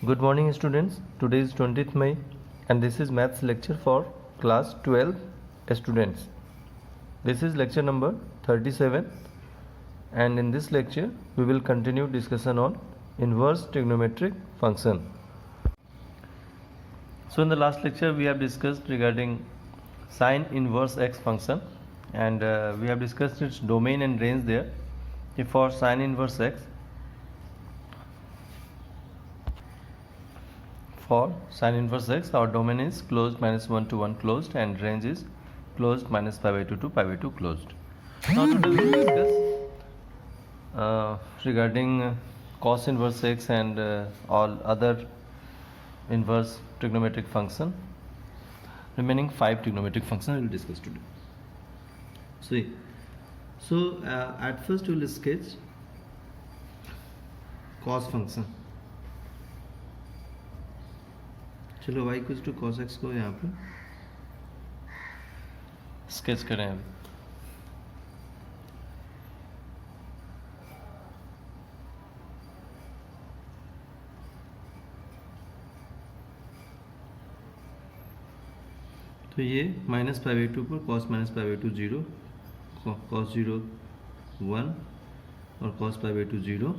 Good morning students. Today is 20th May and this is maths lecture for class 12 students. This is lecture number 37 and in this lecture we will continue discussion on inverse trigonometric function. So in the last lecture we have discussed regarding sine inverse x function and we have discussed its domain and range there. If for sine inverse x, our domain is closed minus 1 to 1 closed and range is closed minus pi by 2 to pi by 2 closed. Now today we will discuss regarding cos inverse x and all other inverse trigonometric function. Remaining 5 trigonometric functions we will discuss today. So at first we will sketch cos function. चलो y equals to cos x को यहाँ पे sketch करें अभी. तो ये minus pi by 2 पर cos minus pi by 2 0, cos 0 1 और cos पाई बाई 2 0,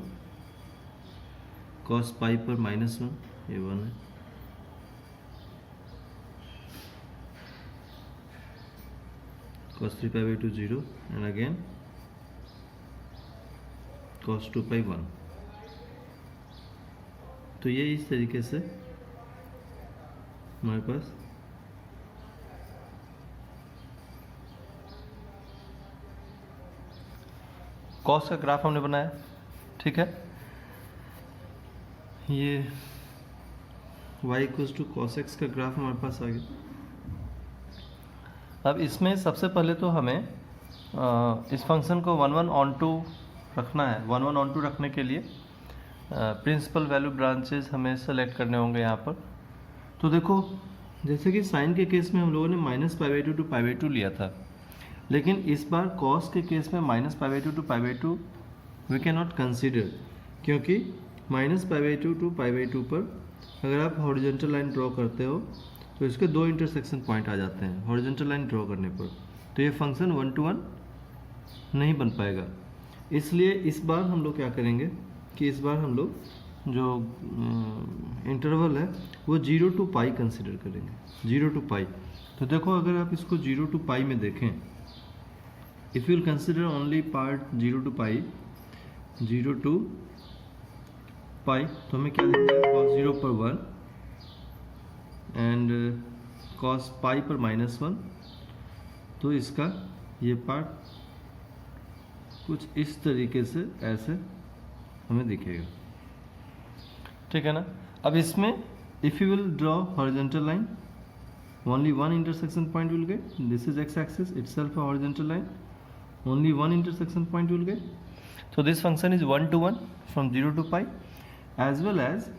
cos पाई पर माइनस 1 ये 1 है, cos 3 pi by 2 0 and again cos 2 pi 1. तो ये इस तरीके से हमारे पास cos का ग्राफ हमने बनाया. ठीक है, ये y equals to cos x का ग्राफ हमारे पास आ गया. अब इसमें सबसे पहले तो हमें इस फंक्शन को 1 1 ऑन टू रखना है. 1 1 ऑन टू रखने के लिए प्रिंसिपल वैल्यू ब्रांचेस हमें सेलेक्ट करने होंगे यहाँ पर. तो देखो जैसे कि साइन के केस में हम लोगों ने minus pi by 2 to pi by 2 लिया था, लेकिन इस बार कॉस के केस में minus pi by 2 to pi by 2 we can not consider, क्योंकि minus pi by 2 to pi by 2 पर अगर आप हॉरिजॉन्टल लाइन ड्रॉ करते हो तो इसके दो इंटरसेक्शन पॉइंट आ जाते हैं हॉरिजॉन्टल लाइन ड्रॉ करने पर. तो ये फंक्शन 1 to 1 नहीं बन पाएगा. इसलिए इस बार हम लोग क्या करेंगे कि इस बार हम लोग जो इंटरवल है वो 0 to पाई कंसिडर करेंगे. 0 to पाई. तो देखो अगर आप इसको 0 to पाई में देखें, if you will consider only part 0 to pi, 0 to pi, तो हमें क्या दिखता है cos 0 पर 1 एंड cos पाई पर माइनस 1. तो इसका ये पार्ट कुछ इस तरीके से ऐसे हमें दिखेगा. ठीक है ना. अब इसमें if you will draw horizontal line, only one intersection point will get. This is x axis itself a horizontal line. Only one intersection point will get. So this function is 1 to 1 from 0 to pi, as well as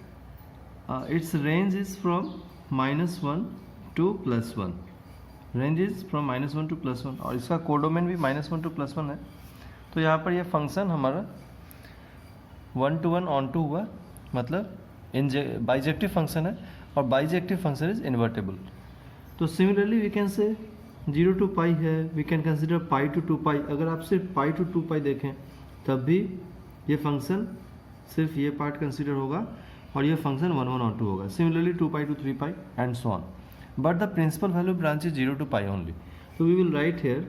its range is from minus 1 to plus 1. Range is from minus 1 to plus 1 और इसका codomain भी minus 1 to plus 1 है. तो यहाँ पर यह function हमारा 1 to 1 on to हुआ, मतलब बाइजेक्टिव फंक्शन है और बाइजेक्टिव फंक्शन इज इन्वर्टेबल. तो similarly we can say 0 to pi है, we can consider pi to 2 pi. अगर आप सिर्फ पाई टू 2 पाई देखें तब भी ये फंक्शन सिर्फ ये पार्ट कंसिडर होगा और ये फंक्शन 1 1 ऑन टू होगा. Similarly 2 pi to 3 pi and so on. But the principal value branch is 0 to pi only. तो वी विल राइट हेयर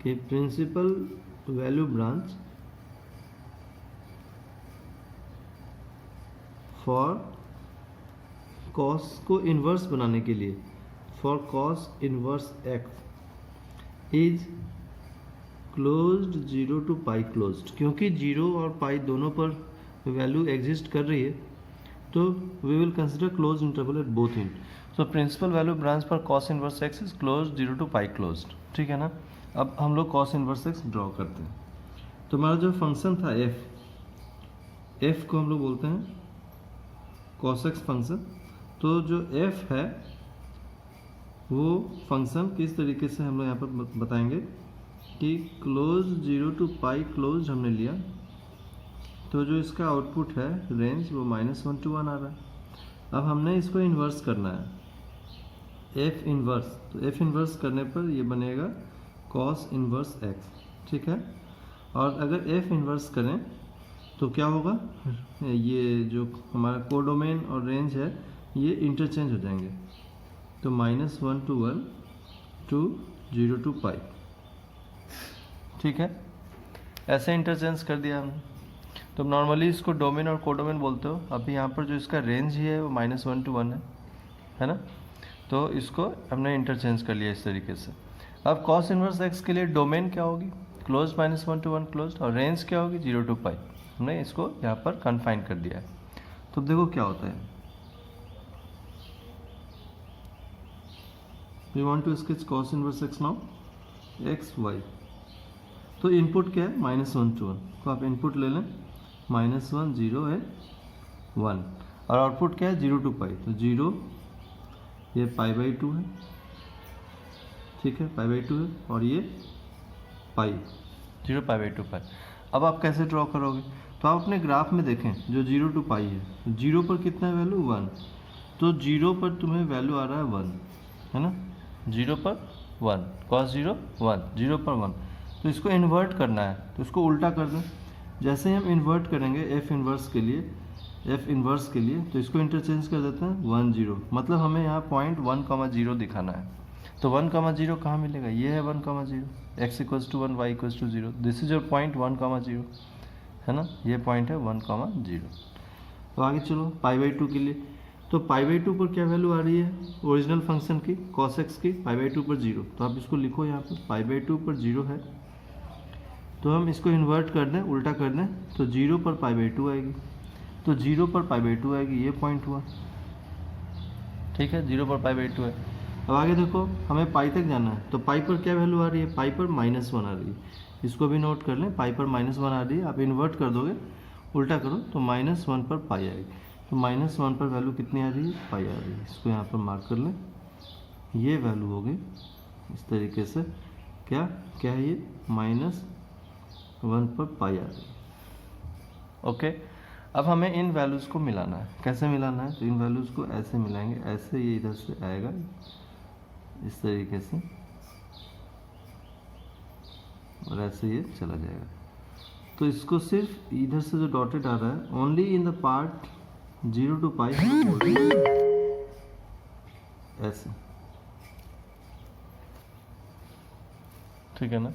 कि principal value branch for cos को inverse बनाने के लिए, for cos inverse x is closed 0 to pi closed. क्योंकि 0 और पाई दोनों पर वैल्यू एग्जिस्ट कर रही है तो we will consider closed interval at both end. So principal value branch for cos inverse x is closed 0 to pi closed. ठीक है ना. अब हम लोग cos inverse x ड्रॉ करते हैं. तो हमारा जो फंक्शन था f को हम लोग बोलते हैं cos x फंक्शन. तो जो f है वो फंक्शन किस तरीके से हम लोग यहाँ पर बताएंगे कि क्लोज 0 to पाई क्लोज हमने लिया तो जो इसका आउटपुट है रेंज वो -1 to 1 आ रहा है। अब हमने इसको इन्वर्स करना है, एफ इन्वर्स। तो एफ इन्वर्स करने पर ये बनेगा कॉस इन्वर्स एक्स, ठीक है। और अगर एफ इन्वर्स करें तो क्या होगा, ये जो हमारा कोडोमेन और रेंज है ये इंटरचेंज हो जाएंगे। तो -1 to 1 to 0 to पाई, ठीक है। ऐसे इंटरचेंज कर दिया हमने। तो नॉर्मली इसको डोमेन और कोडोमेन बोलते हो। अभी यहाँ पर जो इसका रेंज ही है वो -1 to 1 है ना। तो इसको हमने इंटरचेंज कर लिया इस तरीके से। अब कॉस इनवर्स एक्स के लिए डोमेन क्या होगी, क्लोज -1 to 1 क्लोज, और रेंज क्या होगी 0 to पाई। हमने इसको यहाँ पर कन्फाइन कर दिया है। तो देखो क्या होता है, we want to sketch cos inverse x now, x y. तो इनपुट क्या है -1 to 1, तो आप इनपुट ले लें, -1 0 है 1, और आउटपुट क्या है 0 to पाई। तो 0 ये π/2 है, ठीक है, π/2 है, और ये पाई 0 π/2 पाई। अब आप कैसे ड्रॉ करोगे, तो आप अपने ग्राफ में देखें जो 0 to पाई है, 0 पर कितना है वैल्यू 1, तो 0 पर तुम्हें वैल्यू आ रहा है 1, है ना। 0 पर 1, cos 0 1, 0 पर 1। तो इसको इन्वर्ट करना है, तो इसको उल्टा कर दें। जैसे ही हम इन्वर्ट करेंगे एफ इन्वर्स के लिए, तो इसको इंटरचेंज कर देते हैं 1 0, मतलब हमें यहाँ पॉइंट 1 0 दिखाना है। तो 1 0 कहाँ मिलेगा, ये है 1 0, x = 1 y = 0, this is your point 1 0, है ना, ये पॉइंट है 1 0। तो आगे चलो π/2 के लिए, तो π/2 पर क्या वैल्यू आ रही है ओरिजिनल फंक्शन की cos x की, π/2 पर 0। तो आप इसको लिखो यहाँ पर π/2 पर 0 है, तो हम इसको इन्वर्ट कर दें, उल्टा कर दें, तो 0 पर π/2 आएगी। तो 0 पर π/2 आएगी, ये पॉइंट हुआ, ठीक है, 0 पर π/2 है। अब आगे देखो हमें पाई तक जाना है, तो पाई पर क्या वैल्यू आ रही है, पाई पर -1 आ रही है। इसको भी नोट कर लें, पाई पर -1 आ रही है। आप इन्वर्ट कर दोगे, उल्टा करो, तो -1 पर पाई आएगी। तो -1 पर वैल्यू कितनी आ रही है, पाई आ रही है। इसको यहाँ पर मार्क कर लें, ये वैल्यू होगी इस तरीके से, क्या है ये -1 पर पाई आ रही है, ओके। अब हमें इन वैल्यूज़ को मिलाना है। कैसे मिलाना है, तो इन वैल्यूज़ को ऐसे मिलाएंगे, ऐसे ये इधर से आएगा इस तरीके से, और ऐसे ये चला जाएगा। तो इसको सिर्फ इधर से जो डॉटेड आ रहा है, only in the part 0 to पाई ऐसे, ठीक है ना।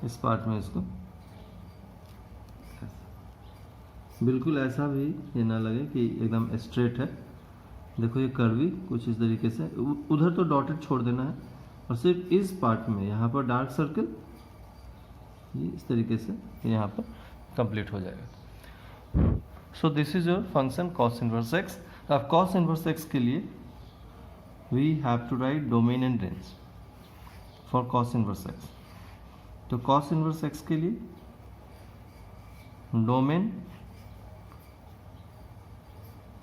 इस पार्ट में इसको बिल्कुल ऐसा भी ये ना लगे कि एकदम स्ट्रेट है। देखो ये कर्वी कुछ इस तरीके से, उधर तो डॉटेड छोड़ देना है, और सिर्फ इस पार्ट में यहाँ पर डार्क सर्कल ये इस तरीके से यहाँ पर कंप्लीट हो जाएगा। So this is your function cos inverse x। अब cos इनवर्स x के लिए we have to write domain and range for cos inverse x। तो cos इनवर्स x के लिए डोमेन,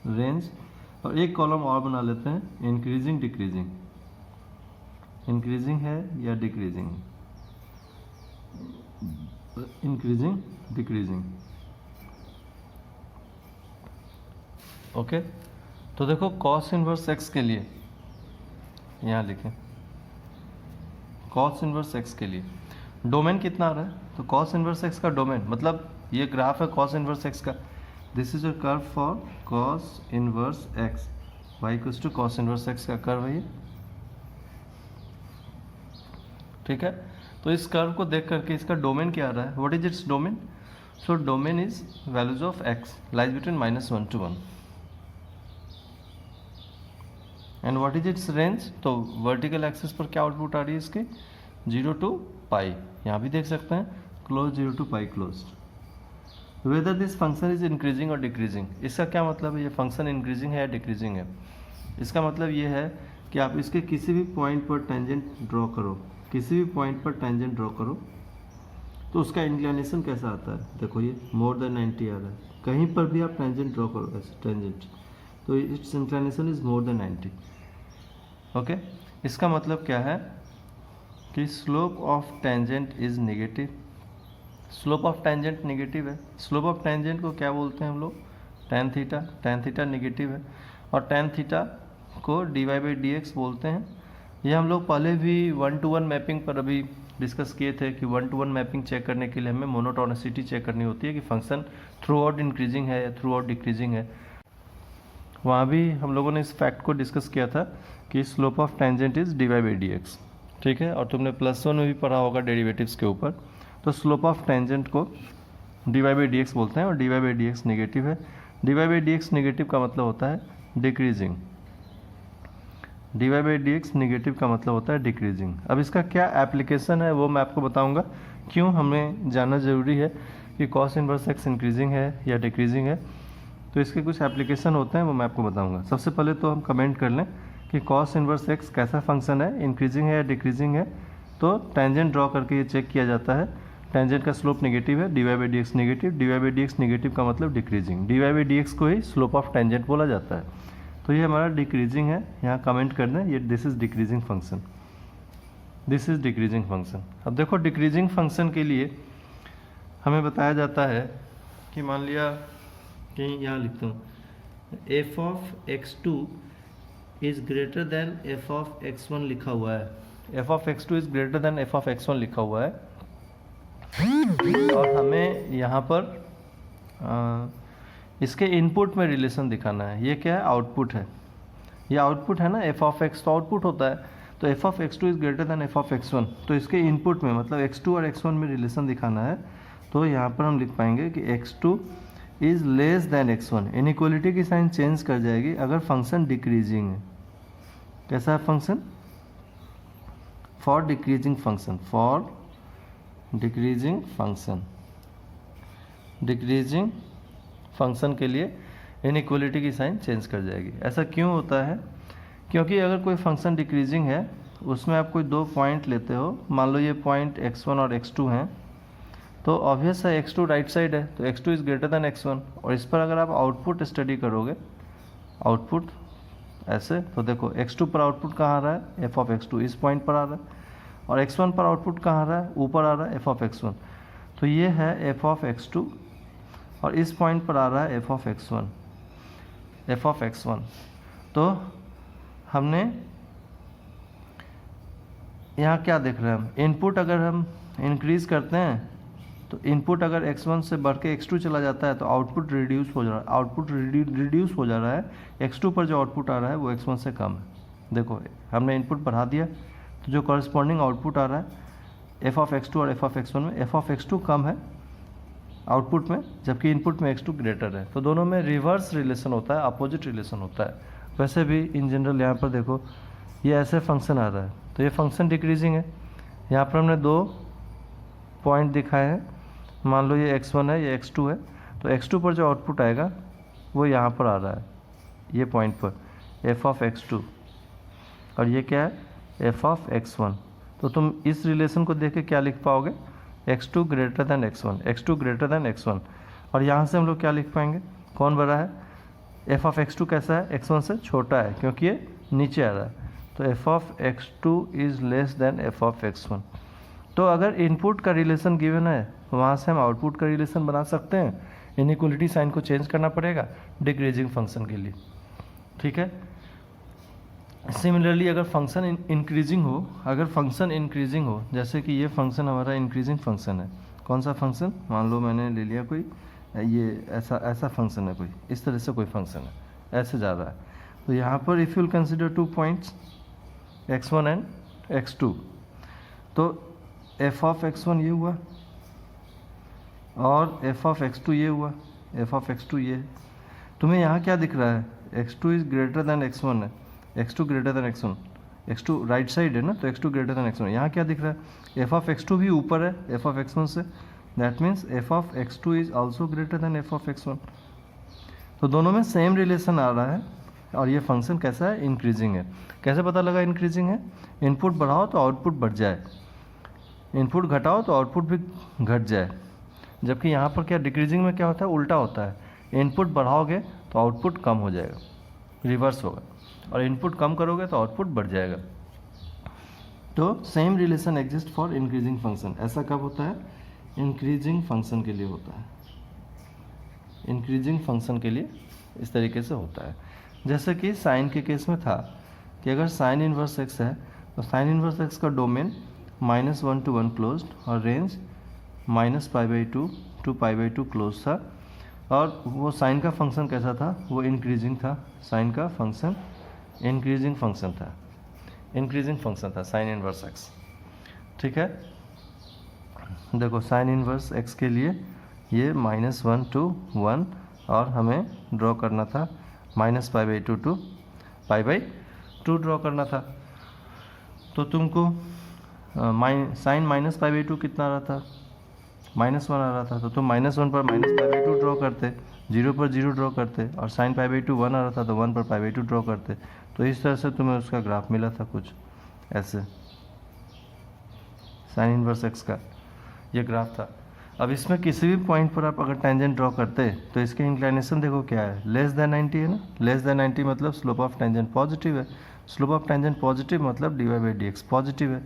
रेंज, और एक कॉलम और बना लेते हैं इंक्रीजिंग डिक्रीजिंग। इंक्रीजिंग है या डिक्रीजिंग, इंक्रीजिंग डिक्रीजिंग, ओके। तो देखो cos इनवर्स x के लिए यहाँ लिखें, cos इनवर्स x के लिए डोमेन कितना आ रहा है, तो cos इनवर्स x का डोमेन, मतलब ये ग्राफ है cos इनवर्स x का। This is a curve for cos inverse x, y = cos inverse x का कर्व है ये, ठीक है। तो इस कर्व को देख करके इसका डोमेन क्या आ रहा है, what is its domain. So domain is values of x lies between -1 to 1, and what is it's range. तो वर्टिकल एक्सिस पर क्या आउटपुट आ रही है इसके, 0 to पाई, यहाँ भी देख सकते हैं close 0 to pi close. Whether this function is increasing और डिक्रीजिंग, इसका क्या मतलब है, ये फंक्शन इंक्रीजिंग है या डिक्रीजिंग है। इसका मतलब ये है कि आप इसके किसी भी पॉइंट पर टेंजेंट ड्रॉ करो, किसी भी पॉइंट पर टेंजेंट ड्रॉ करो, तो उसका इंक्लिनेशन कैसा आता है। देखो ये मोर देन 90 आ रहा है, कहीं पर भी आप टेंजेंट ड्रॉ करो ऐसे टेंजेंट, तो it's inclination is more than 90, okay. इसका मतलब क्या है कि slope of tangent is negative slope of tangent negative है। स्लोप ऑफ टेंजेंट को क्या बोलते हैं हम लोग? tan theta. tan theta negative है और tan थीटा को dy/dx बोलते हैं। ये हम लोग पहले भी 1-to-1 मैपिंग पर अभी डिस्कस किए थे कि 1-to-1 मैपिंग चेक करने के लिए हमें मोनोटोनिसिटी चेक करनी होती है कि फंक्शन थ्रू आउट इंक्रीजिंग है या थ्रू आउट डिक्रीजिंग है। वहाँ भी हम लोगों ने इस फैक्ट को डिस्कस किया था कि slope of tangent is dy/dx, ठीक है। और तुमने +1 में भी पढ़ा होगा डेरिवेटिव्स के ऊपर। तो स्लोप ऑफ टेंजेंट को dy/dx बोलते हैं और dy/dx नेगेटिव है। dy/dx नेगेटिव का मतलब होता है डिक्रीजिंग। dy/dx नेगेटिव का मतलब होता है डिक्रीजिंग। अब इसका क्या एप्लीकेशन है वो मैं आपको बताऊंगा, क्यों हमें जानना ज़रूरी है कि cos इनवर्स x इंक्रीजिंग है या डिक्रीजिंग है। तो इसके कुछ एप्लीकेशन होते हैं वो मैं आपको बताऊंगा। सबसे पहले तो हम कमेंट कर लें कि cos इनवर्स x कैसा फंक्शन है, इंक्रीजिंग है या डिक्रीजिंग है। तो टेंजेंट ड्रॉ करके ये चेक किया जाता है। टेंजेंट का स्लोप नेगेटिव है, dy/dx नेगेटिव। dy/dx नेगेटिव का मतलब डिक्रीजिंग। dy/dx को ही स्लोप ऑफ टेंजेंट बोला जाता है। तो ये हमारा डिक्रीजिंग है, यहाँ कमेंट कर दें ये this is decreasing function, this is decreasing function. अब देखो डिक्रीजिंग फंक्शन के लिए हमें बताया जाता है कि मान लिया कहीं यहाँ लिखता हूँ f(x2) is greater than f(x1) लिखा हुआ है। f(x2) is greater than f(x1) लिखा हुआ है और हमें यहाँ पर इसके इनपुट में रिलेशन दिखाना है। ये क्या है? आउटपुट है। ये आउटपुट है ना, f(x) तो आउटपुट होता है। तो f(x2) is greater than f(x1), तो इसके इनपुट में मतलब x2 और x1 में रिलेशन दिखाना है। तो यहाँ पर हम लिख पाएंगे कि x2 is less than x1। Inequality की साइन चेंज कर जाएगी अगर फंक्शन डिक्रीजिंग है। कैसा है function? For decreasing function, for decreasing function. Decreasing function के लिए इनइक्वलिटी की साइन चेंज कर जाएगी। ऐसा क्यों होता है? क्योंकि अगर कोई फंक्शन डिक्रीजिंग है उसमें आप कोई दो पॉइंट लेते हो, मान लो ये पॉइंट x1 और x2 हैं, तो ऑब्वियस है x2 राइट साइड है तो x2 is greater than x1। और इस पर अगर आप आउटपुट स्टडी करोगे, आउटपुट ऐसे, तो देखो x2 पर आउटपुट कहाँ आ रहा है? f(x2) इस पॉइंट पर आ रहा है और x1 पर आउटपुट कहाँ आ रहा है? ऊपर आ रहा है f(x1). तो ये है f(x2) और इस पॉइंट पर आ रहा है f(x1). तो हमने यहाँ क्या देख रहे हैं हम? इनपुट अगर हम इंक्रीज़ करते हैं तो इनपुट अगर x1 से बढ़ के x2 चला जाता है तो आउटपुट रिड्यूस हो जा रहा है, आउटपुट रिड्यूस हो जा रहा है। x2 पर जो आउटपुट आ रहा है वो x1 से कम है। देखो हमने इनपुट बढ़ा दिया तो जो कॉरस्पॉन्डिंग आउटपुट आ रहा है f(x2) और f(x1) में f(x2) कम है आउटपुट में, जबकि इनपुट में x2 ग्रेटर है। तो दोनों में रिवर्स रिलेशन होता है, अपोजिट रिलेशन होता है। वैसे भी इन जनरल यहाँ पर देखो ये ऐसे फंक्शन आ रहा है तो ये फंक्शन डिक्रीजिंग है। यहाँ पर हमने दो पॉइंट दिखाए हैं, मान लो ये x1 है, ये x2 है। तो x2 पर जो आउटपुट आएगा वो यहाँ पर आ रहा है, ये पॉइंट पर f(x2) और ये क्या है? f(x1). तो तुम इस रिलेशन को देख के क्या लिख पाओगे? x2 greater than x1, x2 greater than x1। और यहाँ से हम लोग क्या लिख पाएंगे? कौन बड़ा है? f(x2) कैसा है? x1 से छोटा है क्योंकि ये नीचे आ रहा है। तो f(x2) is less than f(x1). तो अगर इनपुट का रिलेशन गिवन है वहाँ से हम आउटपुट का रिलेशन बना सकते हैं। इनइक्वलिटी साइन को चेंज करना पड़ेगा डिक्रीजिंग फंक्शन के लिए, ठीक है। सिमिलरली अगर फंक्शन इंक्रीजिंग हो, अगर फंक्शन इंक्रीजिंग हो, जैसे कि ये फंक्शन हमारा इंक्रीजिंग फंक्शन है। कौन सा फंक्शन? मान लो मैंने ले लिया कोई ये ऐसा फंक्शन है, कोई इस तरह से कोई फंक्शन है, ऐसे जा रहा है। तो यहाँ पर if you will consider 2 points x1 and x2, तो f(x1) ये हुआ और f(x2) ये हुआ, f(x2) ये। तुम्हें यहाँ क्या दिख रहा है? x2 is greater than x1 है, x2 greater than x1, x2 right side है ना, तो x2 ग्रेटर देन x1। यहाँ क्या दिख रहा है? f(x2) भी ऊपर है f(x1) से, that means f(x2) is also greater than f(x1). तो दोनों में सेम रिलेशन आ रहा है और ये फंक्शन कैसा है? इंक्रीजिंग है। कैसे पता लगा इंक्रीजिंग है? इनपुट बढ़ाओ तो आउटपुट बढ़ जाए, इनपुट घटाओ तो आउटपुट भी घट जाए। जबकि यहाँ पर क्या डिक्रीजिंग में क्या होता है? उल्टा होता है। इनपुट बढ़ाओगे तो आउटपुट कम हो जाएगा, रिवर्स होगा, और इनपुट कम करोगे तो आउटपुट बढ़ जाएगा। तो same relation exist for increasing function. ऐसा कब होता है? इंक्रीजिंग फंक्शन के लिए होता है, इंक्रीजिंग फंक्शन के लिए इस तरीके से होता है। जैसे कि साइन के केस में था कि अगर साइन इनवर्स एक्स है तो साइन इनवर्स एक्स का डोमेन -1 to 1 क्लोज्ड और रेंज -π/2 to π/2 क्लोज था, और वो साइन का फंक्शन कैसा था, वो इंक्रीजिंग था। साइन का फंक्शन इंक्रीजिंग फंक्शन था, इंक्रीजिंग फंक्शन था साइन इनवर्स एक्स। ठीक है, देखो साइन इनवर्स एक्स के लिए ये -1 to 1 और हमें ड्रॉ करना था -π/2 to π/2 ड्रॉ करना था। तो तुमको साइन -π/2 कितना आ रहा था, -1 आ रहा था, तो तुम -1 पर -π/2 ड्रॉ करते, 0 पर 0 ड्रॉ करते, और साइन π/2 1 आ रहा था तो 1 पर π/2 ड्रॉ करते। तो इस तरह से तुम्हें उसका ग्राफ मिला था कुछ ऐसे, साइन इनवर्स एक्स का ये ग्राफ था। अब इसमें किसी भी पॉइंट पर आप अगर टेंजेंट ड्रॉ करते तो इसकी इंक्लिनेशन देखो क्या है, लेस देन 90 है ना। लेस देन 90 मतलब स्लोप ऑफ टेंजेंट पॉजिटिव है, स्लोप ऑफ टेंजेंट पॉजिटिव मतलब dy/dx पॉजिटिव है।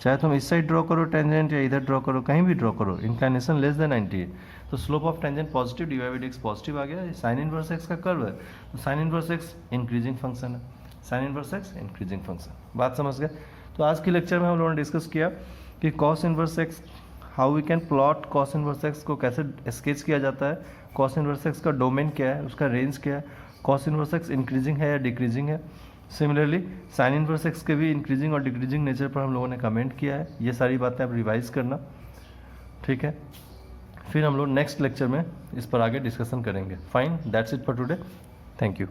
चाहे तुम इस साइड ड्रॉ करो टेंजेंट या इधर ड्रॉ करो, कहीं भी ड्रॉ करो, इंक्लिनेशन लेस देन 90 है तो slope of tangent positive, dy/dx positive आ गया। साइन इनवर्स एक्स का कर्व है तो sine inverse x increasing function है, sine inverse x increasing function. बात समझ गए। तो आज के लेक्चर में हम लोगों ने डिस्कस किया कि cos inverse x, how we can plot cos inverse x को कैसे स्केच किया जाता है, कॉस इनवर्स एक्स का डोमेन क्या है, उसका रेंज क्या है, कॉस इनवर्स एक्स इंक्रीजिंग है या डिक्रीजिंग है। सिमिलरली साइन इनवर्स एक्स के भी इंक्रीजिंग और डिक्रीजिंग नेचर पर हम लोगों ने कमेंट किया है। ये सारी बातें आप रिवाइज करना, ठीक है। फिर हम लोग नेक्स्ट लेक्चर में इस पर आगे डिस्कशन करेंगे। Fine, that's it for today, thank you.